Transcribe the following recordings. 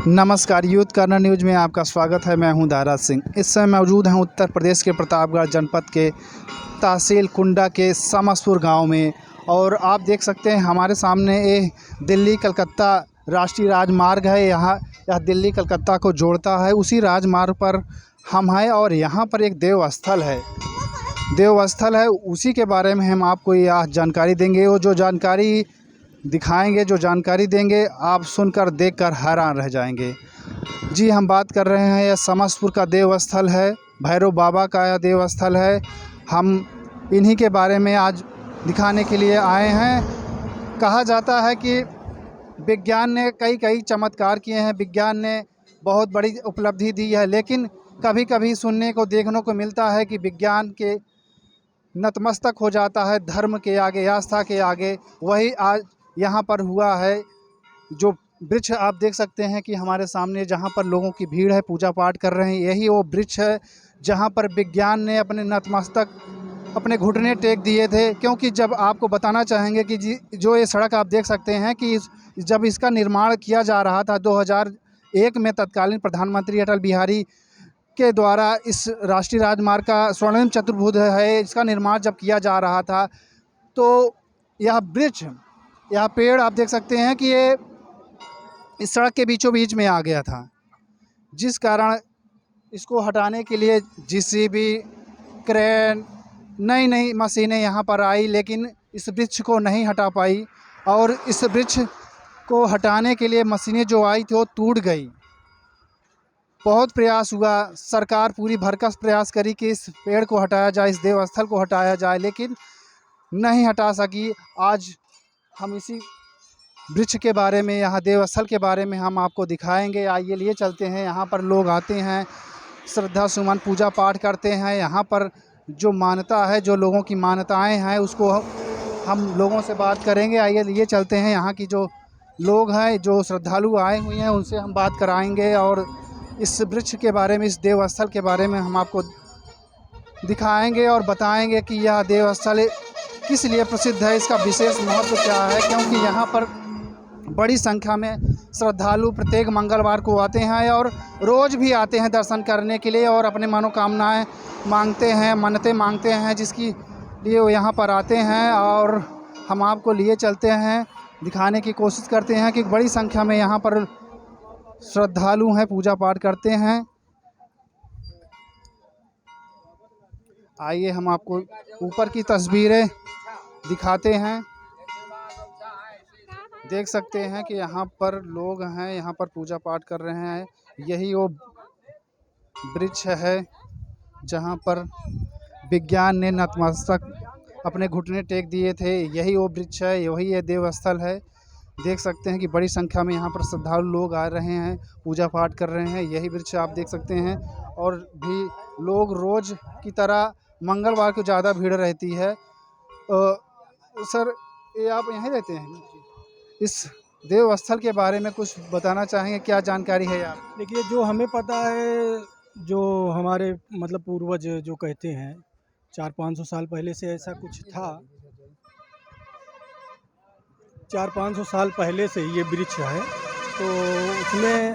नमस्कार, youth colonel news में आपका स्वागत है। मैं हूं दारा सिंह। इस समय मौजूद हैं उत्तर प्रदेश के प्रतापगढ़ जनपद के तहसील कुंडा के समसपुर गांव में। और आप देख सकते हैं हमारे सामने ये दिल्ली कलकत्ता राष्ट्रीय राजमार्ग है। यह दिल्ली कलकत्ता को जोड़ता है। उसी राजमार्ग पर हम हैं और यहाँ पर एक देवस्थल है। उसी के बारे में हम आपको यह जानकारी देंगे। वो जो जानकारी दिखाएंगे, जो जानकारी देंगे, आप सुनकर देखकर हैरान रह जाएंगे। जी, हम बात कर रहे हैं, यह समसपुर का देवस्थल है, भैरव बाबा का यह देवस्थल है। हम इन्हीं के बारे में आज दिखाने के लिए आए हैं। कहा जाता है कि विज्ञान ने कई चमत्कार किए हैं, विज्ञान ने बहुत बड़ी उपलब्धि दी है, लेकिन कभी कभी सुनने को देखने को मिलता है कि विज्ञान के नतमस्तक हो जाता है धर्म के आगे, आस्था के आगे। वही आज यहाँ पर हुआ है। जो वृक्ष आप देख सकते हैं कि हमारे सामने जहाँ पर लोगों की भीड़ है, पूजा पाठ कर रहे हैं, यही वो वृक्ष है जहाँ पर विज्ञान ने अपने नतमस्तक, अपने घुटने टेक दिए थे। क्योंकि जब आपको बताना चाहेंगे कि जो ये सड़क आप देख सकते हैं कि जब इसका निर्माण किया जा रहा था 2001 में, तत्कालीन प्रधानमंत्री अटल बिहारी के द्वारा इस राष्ट्रीय राजमार्ग का स्वर्णिम चतुर्भुज है, इसका निर्माण जब किया जा रहा था, तो यह वृक्ष, यह पेड़ आप देख सकते हैं कि ये इस सड़क के बीचों बीच में आ गया था, जिस कारण इसको हटाने के लिए जेसीबी, क्रेन, नई मशीनें यहाँ पर आई, लेकिन इस वृक्ष को नहीं हटा पाई। और इस वृक्ष को हटाने के लिए मशीनें जो आई थी वो टूट गई। बहुत प्रयास हुआ, सरकार पूरी भरकस प्रयास करी कि इस पेड़ को हटाया जाए, इस देवस्थल को हटाया जाए, लेकिन नहीं हटा सकी। आज हम इसी वृक्ष के बारे में, यहाँ देवस्थल के बारे में हम आपको दिखाएंगे। आइए लिए चलते हैं। यहाँ पर लोग आते हैं, श्रद्धा सुमन पूजा पाठ करते हैं। यहाँ पर जो मान्यता है, जो लोगों की मान्यताएं हैं, उसको हम लोगों से बात करेंगे। आइए लिए चलते हैं। यहाँ की जो लोग हैं, जो श्रद्धालु आए हुए हैं, उनसे हम बात कराएंगे और इस वृक्ष के बारे में, इस देवस्थल के बारे में हम आपको दिखाएंगे और बताएंगे कि यह देवस्थल किस लिए प्रसिद्ध है, इसका विशेष महत्व क्या है। क्योंकि यहाँ पर बड़ी संख्या में श्रद्धालु प्रत्येक मंगलवार को आते हैं और रोज़ भी आते हैं दर्शन करने के लिए और अपने मनोकामनाएं मांगते हैं, मन्नतें मांगते हैं, जिसकी लिए वो यहाँ पर आते हैं। और हम आपको लिए चलते हैं, दिखाने की कोशिश करते हैं कि बड़ी संख्या में यहाँ पर श्रद्धालु हैं, पूजा पाठ करते हैं। आइए हम आपको ऊपर की तस्वीरें दिखाते हैं। देख सकते हैं कि यहाँ पर लोग हैं, यहाँ पर पूजा पाठ कर रहे हैं। यही वो वृक्ष है जहाँ पर विज्ञान ने नतमस्तक, अपने घुटने टेक दिए थे। यही वो वृक्ष है, वही ये देवस्थल है। देख सकते हैं कि बड़ी संख्या में यहाँ पर श्रद्धालु लोग आ रहे हैं, पूजा पाठ कर रहे हैं। यही वृक्ष आप देख सकते हैं। और भी लोग रोज़ की तरह मंगलवार को ज़्यादा भीड़ रहती है। सर, ये आप यहीं रहते हैं? इस देवस्थल के बारे में कुछ बताना चाहेंगे, क्या जानकारी है आप? देखिए, जो हमें पता है, जो हमारे मतलब पूर्वज जो कहते हैं 400-500 साल पहले से ऐसा कुछ था। 400-500 साल पहले से ये वृक्ष है। तो उसमें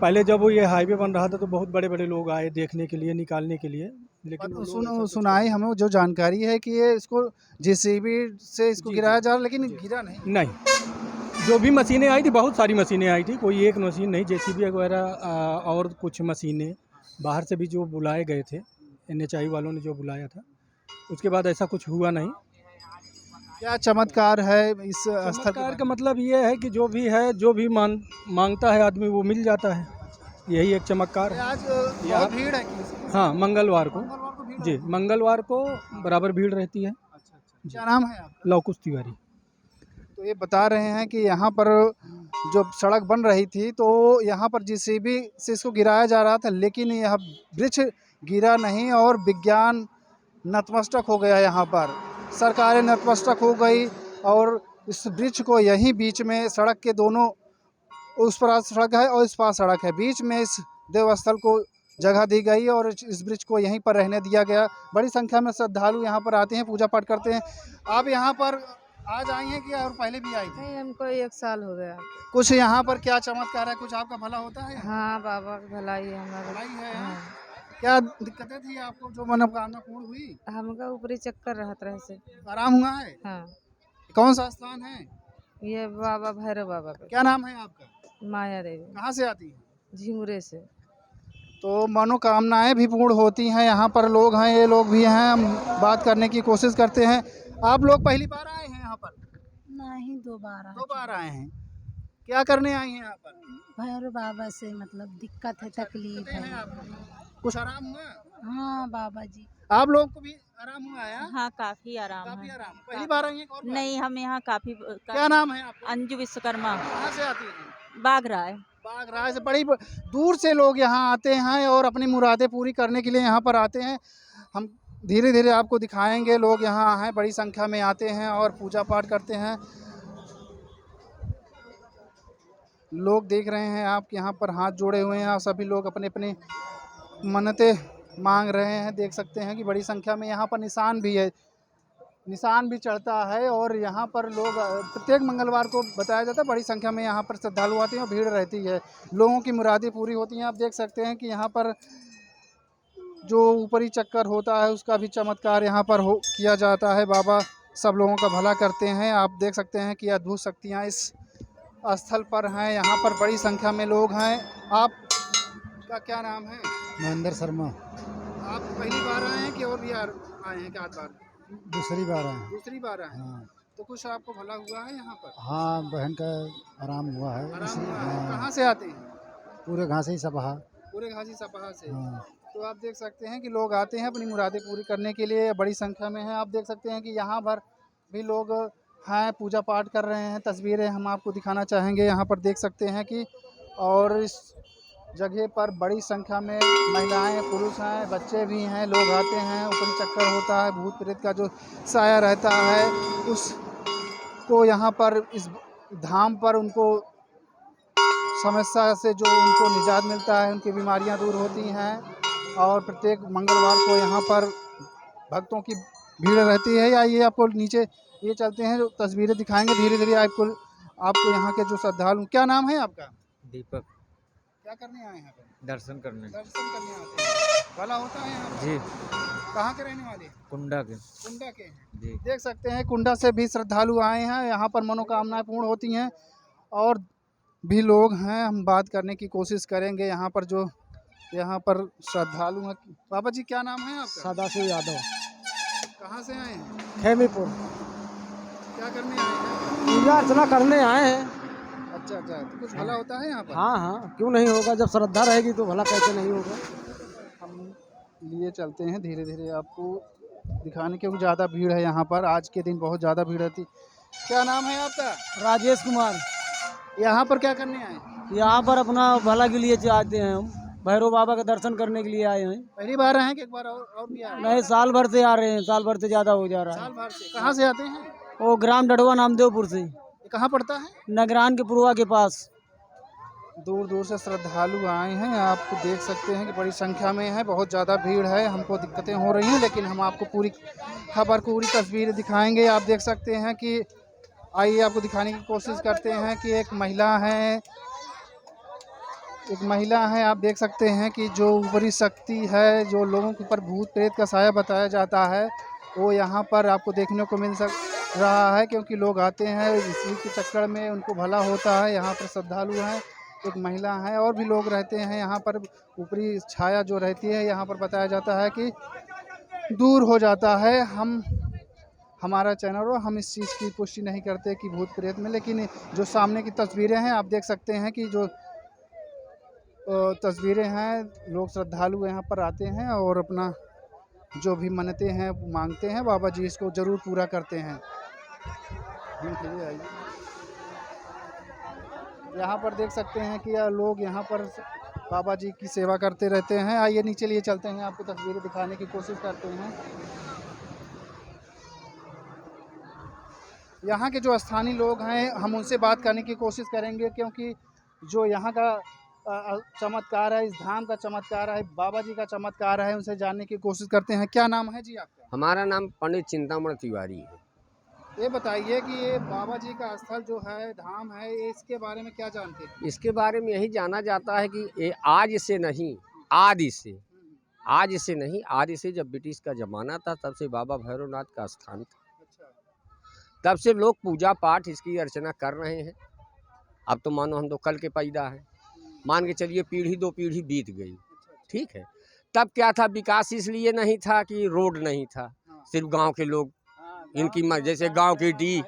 पहले जब वो ये हाईवे बन रहा था तो बहुत बड़े बड़े लोग आए देखने के लिए, निकालने के लिए, लेकिन सुनाई हमें जो जानकारी है कि ये इसको जेसीबी से इसको गिराया जा रहा, लेकिन गिरा नहीं। जो भी मशीनें आई थी, बहुत सारी मशीनें आई थी, कोई एक मशीन नहीं। जेसीबी वगैरह और कुछ मशीनें बाहर से भी जो बुलाए गए थे, NHI वालों ने जो बुलाया था, उसके बाद ऐसा कुछ हुआ नहीं। क्या चमत्कार है इस स्थल चमत्कार का मतलब ये है कि जो भी है, जो भी मांगता है आदमी, वो मिल जाता है। यही एक चमत्कार है। आज बहुत भीड़ है हाँ, मंगलवार को भीड़ जी, मंगलवार को बराबर भीड़ रहती है। अच्छा। क्या नाम है आपका? लवकुश तिवारी। तो ये बता रहे हैं कि यहाँ पर जो सड़क बन रही थी, तो यहाँ पर जेसीबी से इसको गिराया जा रहा था, लेकिन यह वृक्ष गिरा नहीं और विज्ञान नतमस्तक हो गया। यहाँ पर सरकारें नतमस्तक हो गई और इस वृक्ष को यहीं बीच में, सड़क के दोनों, उस पार सड़क है और इस पार सड़क है, बीच में इस देवस्थल को जगह दी गई और इस वृक्ष को यहीं पर रहने दिया गया। बड़ी संख्या में श्रद्धालु यहाँ पर आते हैं, पूजा पाठ करते हैं। आप यहाँ पर आज आई हैं कि और पहले भी आई थी? नहीं, हमको 1 साल हो गया। कुछ यहाँ पर क्या चमत्कार है, कुछ आपका भला होता है यहाँ? हाँ, बाबा की भलाई है हमारे। भलाई है यहाँ? हाँ, क्या दिक्कतें थी आपको जो मनोकामना पूर्ण हुई? हमका ऊपरी चक्कर रहत रहे से। आराम हुआ है? हाँ, कौन सा स्थान है? ये बाबा भैरव बाबा का। क्या नाम है आपका? माया देवी, कहाँ से आती है? झिंगुरे से। तो मनोकामनाएं भी पूर्ण होती हैं। यहाँ पर लोग हैं, ये लोग भी हैं, हम बात करने की कोशिश करते हैं। आप लोग पहली बार आए हैं यहाँ पर? नहीं, 2 बार आ 2 बार आए हैं। क्या करने आई हैं यहाँ पर? भैरव बाबा से मतलब दिक्कत है, तकलीफ दिक्कतें हैं है। आपको? कुछ आराम हुआ? हाँ बाबा जी। आप लोगों को भी आराम हुआ है? हाँ, काफी आराम काफी है। आराम। पहली बार आई हैं कि और बार? नहीं, हम यहाँ काफी क्या नाम है आपका? अंजू विश्वकर्मा कहाँ से आती हैं? बागराय। बागराय से बड़ी दूर से लोग यहाँ आते हैं और अपनी मुरादें पूरी करने के लिए यहाँ पर आते हैं। हम धीरे धीरे आपको दिखाएंगे। लोग यहाँ हैं, बड़ी संख्या में आते हैं और पूजा पाठ करते हैं। लोग देख रहे हैं आप यहाँ पर हाथ जोड़े हुए हैं और सभी लोग अपने अपने मन्नतें मांग रहे हैं। देख सकते हैं कि बड़ी संख्या में यहाँ पर निशान भी है, निशान भी चढ़ता है और यहाँ पर लोग प्रत्येक मंगलवार को बताया जाता है बड़ी संख्या में यहाँ पर श्रद्धालु आते हैं और भीड़ रहती है। लोगों की मुरादें पूरी होती हैं। आप देख सकते हैं कि यहाँ पर जो ऊपरी चक्कर होता है उसका भी चमत्कार यहाँ पर किया जाता है। बाबा सब लोगों का भला करते हैं। आप देख सकते हैं कि अद्भुत शक्तियाँ इस स्थल पर हैं। यहाँ पर बड़ी संख्या में लोग हैं। आपका क्या नाम है? महेंद्र शर्मा। आप पहली बार आए हैं कि और भी आए हैं? क्या बार? दूसरी बार आए। दूसरी बार आए हैं। हाँ तो कुछ आपको भला हुआ है यहाँ पर? हाँ, बहन का आराम हुआ है। आराम हुआ है। हाँ, कहाँ से आते हैं? पूरे घासे ही सपहा। पूरे घासी सपहा से। हाँ, तो आप देख सकते हैं कि लोग आते हैं अपनी मुरादें पूरी करने के लिए, बड़ी संख्या में हैं। आप देख सकते हैं कि यहाँ पर भी लोग हैं, पूजा पाठ कर रहे हैं। तस्वीरें हम आपको दिखाना चाहेंगे। यहाँ पर देख सकते हैं कि और इस जगह पर बड़ी संख्या में महिलाएं, पुरुष हैं, बच्चे भी हैं। लोग आते हैं, ऊपरी चक्कर होता है, भूत प्रेत का जो साया रहता है उसको यहाँ पर इस धाम पर उनको समस्या से जो उनको निजात मिलता है, उनकी बीमारियां दूर होती हैं। और प्रत्येक मंगलवार को यहाँ पर भक्तों की भीड़ रहती है। या ये आपको नीचे ये चलते हैं, जो तस्वीरें दिखाएंगे धीरे धीरे आपको यहाँ के जो श्रद्धालु। क्या नाम है आपका? दीपक। क्या करने आए हैं यहाँ पर? दर्शन करने। दर्शन करने आते हैं। भला होता है यहाँ पर? जी। कहाँ के रहने वाले? कुंडा के। कुंडा के हैं। जी। देख सकते हैं कुंडा से भी श्रद्धालु आए हैं। यहाँ पर मनोकामनाएं पूर्ण होती हैं और भी लोग हैं। हम बात करने की कोशिश करेंगे यहाँ पर जो यहाँ पर श्रद्धालु हैं। बाबा जी क्या नाम है आपका? सदाशिव यादव। कहाँ से आए हैं? खेमीपुर। क्या करने आए हैं? पूजा अर्चना करने आए हैं। अच्छा अच्छा, तो कुछ भला होता है यहाँ पर? हाँ हाँ, क्यों नहीं होगा, जब श्रद्धा रहेगी तो भला कैसे नहीं होगा। हम लिए चलते हैं धीरे धीरे आपको दिखाने, क्योंकि ज़्यादा भीड़ है यहाँ पर। आज के दिन बहुत ज़्यादा भीड़ रहती। क्या नाम है आपका? राजेश कुमार। यहाँ पर क्या करने आए? यहाँ पर अपना भला के लिए चाहते हैं हम, भैरव बाबा का दर्शन करने के लिए आए हैं। पहली बार आए हैं कि एक बार और भी आए हैं? नहीं, साल भर से आ रहे हैं, साल भर से ज़्यादा हो जा रहा है। साल भर से। कहाँ से आते हैं? वो ग्राम डढ़वा नामदेवपुर से, ये कहाँ पड़ता है? नगरान के पुरवा के पास। दूर दूर से श्रद्धालु आए हैं। आप देख सकते हैं कि बड़ी संख्या में है, बहुत ज़्यादा भीड़ है। हमको दिक्कतें हो रही हैं, लेकिन हम आपको पूरी खबर, पूरी तस्वीर दिखाएंगे। आप देख सकते हैं कि आइए आपको दिखाने की कोशिश करते हैं कि एक महिला है, आप देख सकते हैं कि जो ऊपरी शक्ति है, जो लोगों के ऊपर भूत प्रेत का साया बताया जाता है, वो यहाँ पर आपको देखने को मिल रहा है। क्योंकि लोग आते हैं इसी के चक्कर में, उनको भला होता है। यहाँ पर श्रद्धालु हैं, एक महिला है और भी लोग रहते हैं यहाँ पर। ऊपरी छाया जो रहती है यहाँ पर बताया जाता है कि दूर हो जाता है। हमारा चैनल हो, हम इस चीज़ की पुष्टि नहीं करते कि भूत प्रेत में, लेकिन जो सामने की तस्वीरें हैं आप देख सकते हैं कि जो तस्वीरें हैं, लोग श्रद्धालु यहाँ पर आते हैं और अपना जो भी मन्नतें हैं मांगते हैं, बाबा जी इसको ज़रूर पूरा करते हैं। यहाँ पर देख सकते हैं कि लोग यहाँ पर बाबा जी की सेवा करते रहते हैं। आइए नीचे लिए चलते हैं, आपको तस्वीरें दिखाने की कोशिश करते हैं। यहाँ के जो स्थानीय लोग हैं, हम उनसे बात करने की कोशिश करेंगे, क्योंकि जो यहाँ का चमत्कार है, इस धाम का चमत्कार है, बाबा जी का चमत्कार है, उनसे जानने की कोशिश करते हैं। क्या नाम है जी आपका? हमारा नाम पंडित चिंतामण तिवारी है। ये बताइए कि ये बाबा जी का स्थल जो है, धाम है, ये इसके बारे में क्या जानते हैं? इसके बारे में यही जाना जाता है कि ये आज से नहीं, आदि से, आज से नहीं, आदि से जब ब्रिटिश का ज़माना था तब से बाबा भैरवनाथ का स्थान था। अच्छा। तब से लोग पूजा पाठ इसकी अर्चना कर रहे हैं। अब तो मानो हम तो कल के पैदा हैं, मान के चलिए पीढ़ी दो पीढ़ी बीत गई, ठीक है। तब क्या था, विकास इसलिए नहीं था कि रोड नहीं था, सिर्फ गांव के लोग इनकी जैसे गांव के डी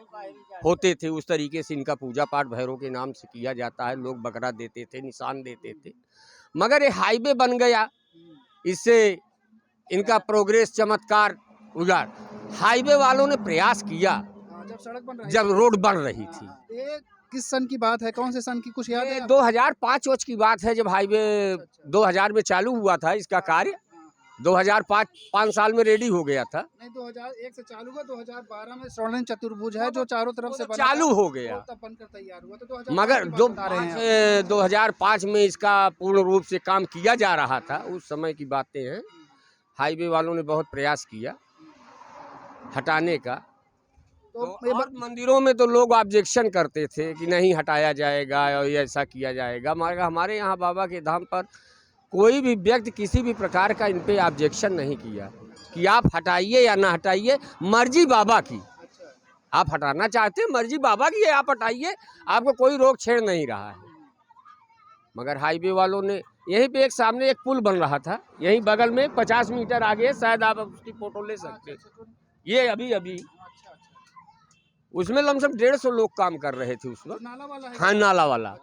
होते थे उस तरीके से इनका पूजा पाठ भैरव के नाम से किया जाता है। लोग बकरा देते थे, निशान देते थे, मगर ये हाईवे बन गया, इससे इनका प्रोग्रेस चमत्कार उजाड़। हाईवे वालों ने प्रयास किया जब सड़क बन रही जब रोड बन रही थी। ये किस सन की बात है, कौन से सन की, कुछ याद है? 2005 की बात है, जब हाईवे 2000 में चालू हुआ था इसका कार्य। 2005 साल में रेडी हो गया था। नहीं, 2001 से चालू हुआ, 2012 में स्वर्णिम चतुर्भुज है जो चारों तरफ से बना चालू था, हो गया, तब बनकर तैयार हुआ। तो मगर 2005 में इसका पूर्ण रूप से काम किया जा रहा था, उस समय की बातें हैं। हाईवे वालों ने बहुत प्रयास किया हटाने का, तो और मंदिरों में तो लोग ऑब्जेक्शन करते थे कि नहीं हटाया जाएगा और ऐसा किया जाएगा, मगर हमारे यहाँ बाबा के धाम पर कोई भी व्यक्ति किसी भी प्रकार का इन पे ऑब्जेक्शन नहीं किया कि आप हटाइए या ना हटाइए, मर्जी बाबा की। आप हटाना चाहते हैं, मर्जी बाबा की है, आप हटाइए, आपको कोई रोक छेड़ नहीं रहा है। मगर हाईवे वालों ने, यहीं पे एक सामने एक पुल बन रहा था, यहीं बगल में 50 मीटर आगे, शायद आप उसकी फोटो ले सकते हैं। ये अभी उसमें लमसम 150 लोग काम कर रहे थे उसमें। नाला वाला है? हाँ, नाला वाला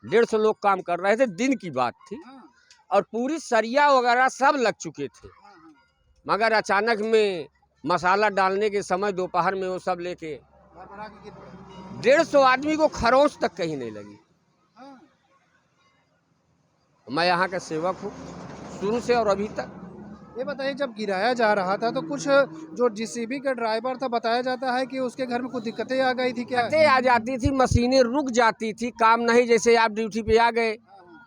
150 लोग काम कर रहे थे, दिन की बात थी। और पूरी सरिया वगैरह सब लग चुके थे, मगर अचानक में मसाला डालने के समय दोपहर में वो सब लेके 150 आदमी को खरोंच तक कहीं नहीं लगी। मैं यहाँ का सेवक हूँ शुरू से और अभी तक। ये बताइए, जब गिराया जा रहा था तो कुछ जो जीसीबी का ड्राइवर था, बताया जाता है कि उसके घर में कुछ दिक्कतें आ गई थी क्या? दिक्कतें आ जाती थी, मशीनें रुक जाती थी, काम नहीं, जैसे आप ड्यूटी पे आ गए,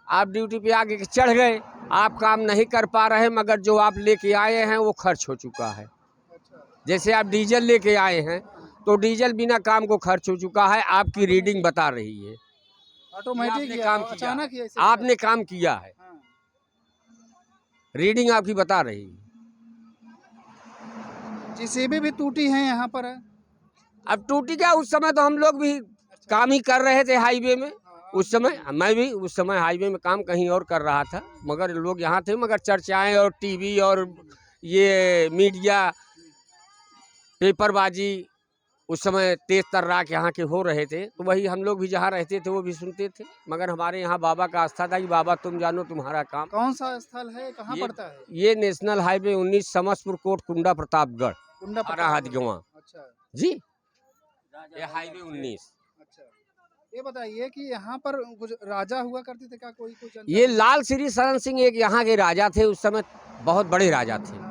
आप ड्यूटी पे आगे चढ़ गए, आप काम नहीं कर पा रहे, मगर जो आप लेके आए हैं वो खर्च हो चुका है। जैसे आप डीजल लेके आए हैं तो डीजल बिना काम को खर्च हो चुका है, आपकी रीडिंग बता रही है, ऑटोमेटिक काम अचानक ही ऐसे आपने काम किया है, रीडिंग आपकी बता रही है। जीसीबी भी टूटी है यहाँ पर है? अब टूटी क्या, उस समय तो हम लोग भी काम ही कर रहे थे हाईवे में। उस समय मैं भी उस समय हाईवे में काम कहीं और कर रहा था, मगर लोग यहाँ थे, मगर चर्चाएं और टीवी और ये मीडिया पेपरबाजी उस समय तेज तर्राक यहाँ के हो रहे थे, तो वही हम लोग भी जहाँ रहते थे वो भी सुनते थे। मगर हमारे यहाँ बाबा का आस्था था कि बाबा तुम जानो तुम्हारा काम। कौन सा स्थल है, कहाँ पड़ता है? ये नेशनल हाईवे 19 समस्तपुर कोट कुंडा प्रतापगढ़ हदगवा। अच्छा जी, ये हाईवे 19। अच्छा, ये बताइए कि यहाँ पर कुछ राजा हुआ करते थे क्या, कोई कुछ? ये लाल श्री शरण सिंह एक यहाँ के राजा थे, उस समय बहुत बड़े राजा थे,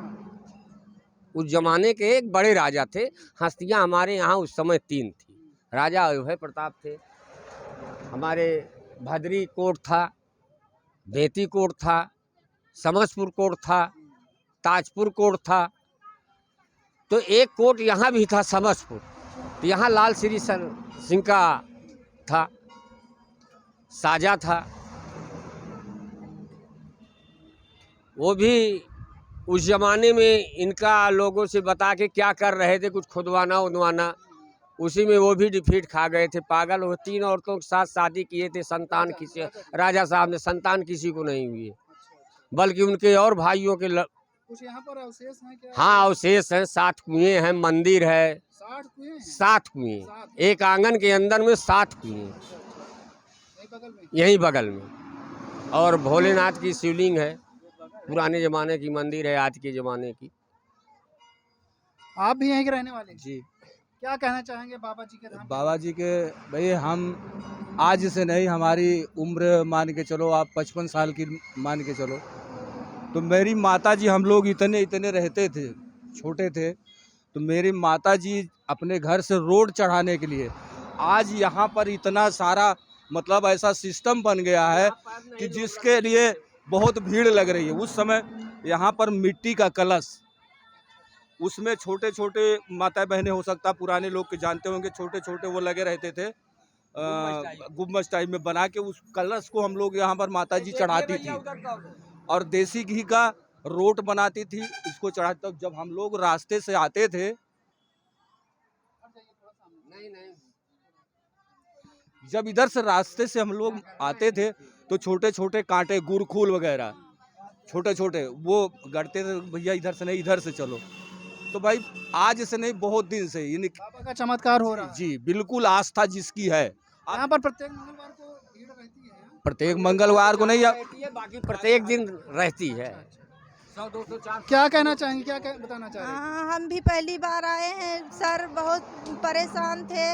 उस जमाने के एक बड़े राजा थे। हस्तियाँ हमारे यहाँ उस समय 3 थी। राजा अभय प्रताप थे, हमारे भद्री कोट था, बेती कोट था, समस्तपुर कोट था, ताजपुर कोट था, तो एक कोट यहाँ भी था समस्तपुर, तो यहाँ लाल श्री सिंह का था, साजा था। वो भी उस ज़माने में इनका लोगों से बता के क्या कर रहे थे, कुछ खुदवाना उदवाना, उसी में वो भी डिफीट खा गए थे। पागल, वो 3 औरतों के साथ शादी किए थे, संतान किसी राजा साहब ने संतान किसी को नहीं हुई, बल्कि उनके और भाइयों के कुछ यहाँ पर अवशेष हैं क्या? हाँ, अवशेष हैं, 7 कुएं हैं, मंदिर है, 60 कुएं? 7 कुएं, एक आंगन के अंदर में 7 कुएं, यही बगल में। और भोलेनाथ की शिवलिंग है, पुराने ज़माने की मंदिर है, आज के ज़माने की। आप भी यहीं के रहने वाले? जी। क्या कहना चाहेंगे बाबा जी के धाम? बाबा जी के भाई, हम आज से नहीं, हमारी उम्र मान के चलो आप 55 साल की मान के चलो, तो मेरी माता जी, हम लोग इतने रहते थे, छोटे थे, तो मेरी माता जी अपने घर से रोड चढ़ाने के लिए आज यहाँ पर इतना सारा मतलब ऐसा सिस्टम बन गया है कि जिसके लिए बहुत भीड़ लग रही है। उस समय यहाँ पर मिट्टी का कलश उसमें छोटे छोटे माता बहनें, हो सकता पुराने लोग के जानते होंगे, छोटे छोटे वो लगे रहते थे गुम्बज टाइप में बना के, उस कलश को हम लोग यहाँ पर माता जी चढ़ाती थी और देसी घी का रोट बनाती थी, इसको चढ़ाते। तब जब हम लोग रास्ते से आते थे, जब इधर से रास्ते से हम लोग आते थे तो छोटे छोटे कांटे, गुरखूल वगैरह छोटे छोटे वो गड़ते थे, भैया इधर से नहीं इधर से चलो। तो भाई आज से नहीं, बहुत दिन से बाबा का चमत्कार हो रहा है। जी बिल्कुल आस्था जिसकी है। यहाँ पर प्रत्येक मंगलवार को भीड़ रहती है। प्रत्येक मंगलवार को नहीं, बाकी प्रत्येक दिन रहती है। क्या कहना चाहेंगे, बताना चाह रहे हैं? हाँ, हम भी पहली बार आए हैं सर, बहुत परेशान थे।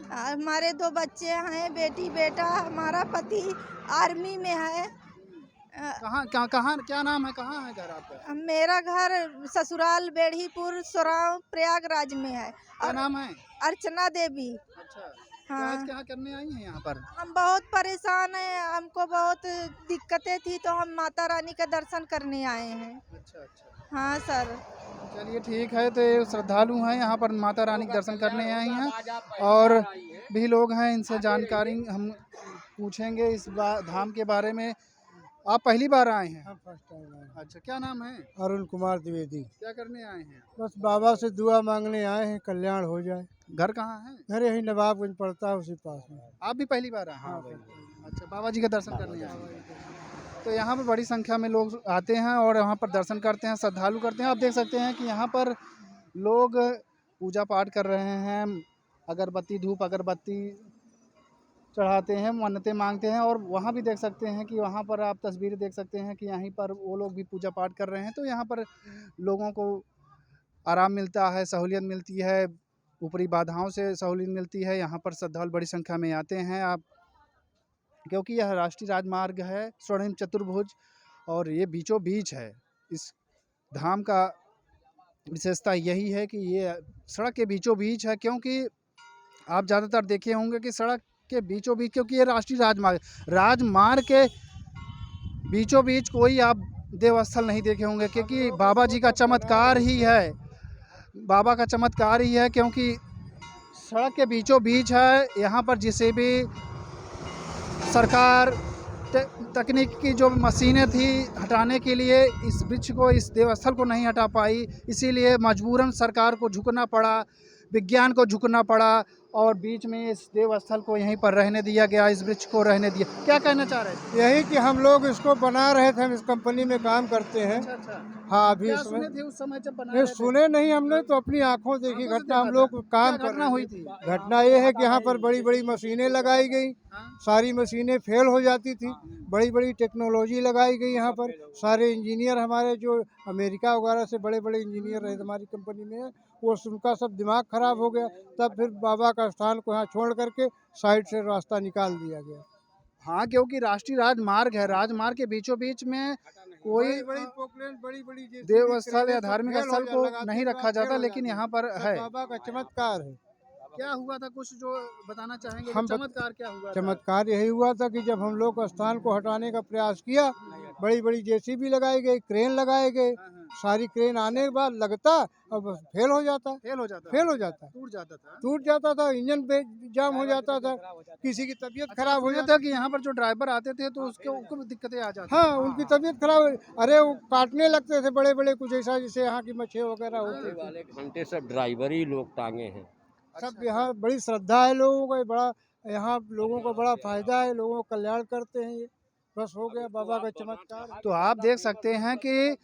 हमारे 2 बच्चे हैं, बेटी बेटा। हमारा पति आर्मी में है। कहाँ क्या नाम है, कहाँ है घर आपका? मेरा घर ससुराल बेढ़ीपुर सोराव प्रयागराज में है। क्या नाम है? अर्चना देवी। अच्छा, हाँ। तो क्या करने आई हैं यहाँ पर? हम बहुत परेशान हैं, हमको बहुत दिक्कतें थी तो हम माता रानी का दर्शन करने आए हैं। अच्छा। हाँ सर। चलिए ठीक है, तो ये श्रद्धालु हैं यहाँ पर माता रानी के दर्शन करने आई हैं और भी लोग हैं, इनसे जानकारी हम पूछेंगे इस धाम के बारे में। आप पहली बार आए हैं? हाँ, फर्स्ट टाइम आए। अच्छा, क्या नाम है? अरुण कुमार द्विवेदी। क्या करने आए हैं? बस बाबा से दुआ मांगने आए हैं, कल्याण हो जाए। घर कहाँ है? घर यही नवाबगंज पड़ता है, उसी पास में। आप भी पहली बार आए? हाँ, अच्छा, बाबा जी का दर्शन करने आए हैं। तो यहाँ पर बड़ी संख्या में लोग आते हैं और यहाँ पर दर्शन करते हैं, श्रद्धालु करते हैं। आप देख सकते हैं कि यहाँ पर लोग पूजा पाठ कर रहे हैं, अगरबत्ती धूप अगरबत्ती चढ़ाते हैं, मन्नतें मांगते हैं। और वहाँ भी देख सकते हैं कि वहाँ पर आप तस्वीरें देख सकते हैं कि यहीं पर वो लोग भी पूजा पाठ कर रहे हैं। तो यहाँ पर लोगों को आराम मिलता है, सहूलियत मिलती है, ऊपरी बाधाओं से सहूलियत मिलती है। यहाँ पर श्रद्धालु बड़ी संख्या में आते हैं। आप क्योंकि यह राष्ट्रीय राजमार्ग है स्वर्णिम चतुर्भुज और ये बीचों बीच है। इस धाम का विशेषता यही है कि ये सड़क के बीचों बीच है, क्योंकि आप ज़्यादातर देखे होंगे कि सड़क के बीचों बीच, क्योंकि ये राष्ट्रीय राजमार्ग के बीचों बीच कोई आप देवस्थल नहीं देखे होंगे, क्योंकि बाबा जी का चमत्कार ही है। बाबा का चमत्कार ही है, क्योंकि सड़क के बीचों बीच है। यहाँ पर जिसे भी सरकार तकनीक की जो मशीनें थी हटाने के लिए इस वृक्ष को, इस देवस्थल को नहीं हटा पाई, इसीलिए मजबूरन सरकार को झुकना पड़ा, विज्ञान को झुकना पड़ा और बीच में इस देवस्थल को यहीं पर रहने दिया गया, इस वृक्ष को रहने दिया। क्या कहना चाह रहे थे? यही कि हम लोग इसको बना रहे थे, हम इस कंपनी में काम करते हैं। अच्छा। हाँ, अभी क्या इसमें सुने थे उस समय जब बना नहीं रहे थे? सुने नहीं, हमने तो अपनी आंखों देखी घटना। हम लोग काम क्या कर घटना रहे हुई थे। थी? घटना ये है कि यहाँ पर बड़ी बड़ी मशीनें लगाई गई, सारी मशीनें फेल हो जाती थी। बड़ी बड़ी टेक्नोलॉजी लगाई गई यहाँ पर। सारे इंजीनियर हमारे जो अमेरिका वगैरह से बड़े बड़े इंजीनियर रहे हमारी कंपनी में, वो उनका सब दिमाग खराब हो गया। तब फिर बाबा का स्थान को यहाँ छोड़ करके साइड से रास्ता निकाल दिया गया। हाँ, क्योंकि राष्ट्रीय राजमार्ग है, राजमार्ग के बीचों बीच में कोई बड़ी देवस्थल या धार्मिक स्थल को नहीं रखा जाता, लेकिन यहाँ पर है। बाबा का चमत्कार है। क्या हुआ था, कुछ जो बताना चाहेंगे? हम चमत्कार क्या हुआ था? चमत्कार यही हुआ था कि जब हम लोग स्थान को हटाने का प्रयास किया, बड़ी बड़ी जेसीबी लगाई गई, क्रेन लगाए गए, सारी क्रेन आने के बाद लगता अब फेल हो जाता, टूट जाता था, इंजन पे जाम हो जाता था, किसी की तबीयत खराब हो जाता था कि यहाँ पर जो ड्राइवर आते थे तो उनको भी दिक्कतें आ जाती। हाँ, उनकी तबीयत खराब, अरे वो काटने लगते थे बड़े बड़े, कुछ ऐसा जैसे यहाँ की मच्छी वगैरह होती वाले घंटे सब ड्राइवर ही लोग टांगे हैं। सब यहाँ बड़ी श्रद्धा है लोगों का, बड़ा यहाँ लोगों को बड़ा फायदा है, लोगों का कल्याण करते हैं ये। बस हो गया बाबा का चमत्कार। तो आप देख सकते हैं कि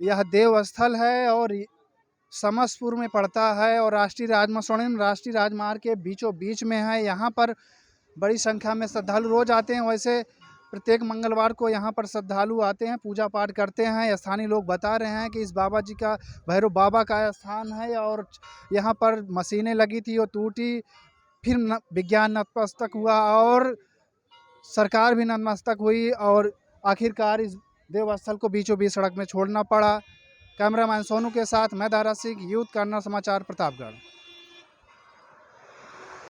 यह देवस्थल है और समस्तपुर में पड़ता है और स्वर्णिम राष्ट्रीय राजमार्ग के बीचों बीच में है। यहाँ पर बड़ी संख्या में श्रद्धालु रोज आते हैं। वैसे प्रत्येक मंगलवार को यहाँ पर श्रद्धालु आते हैं, पूजा पाठ करते हैं। स्थानीय लोग बता रहे हैं कि इस बाबा जी का, भैरव बाबा का स्थान है और यहाँ पर मशीनें लगी थी और टूटी, फिर विज्ञान नतमस्तक हुआ और सरकार भी नतमस्तक हुई और आखिरकार इस देवस्थल को बीचों बीच सड़क में छोड़ना पड़ा। कैमरामैन सोनू के साथ मैं दारा सिंह, यूथ कन्नड़ समाचार, प्रतापगढ़।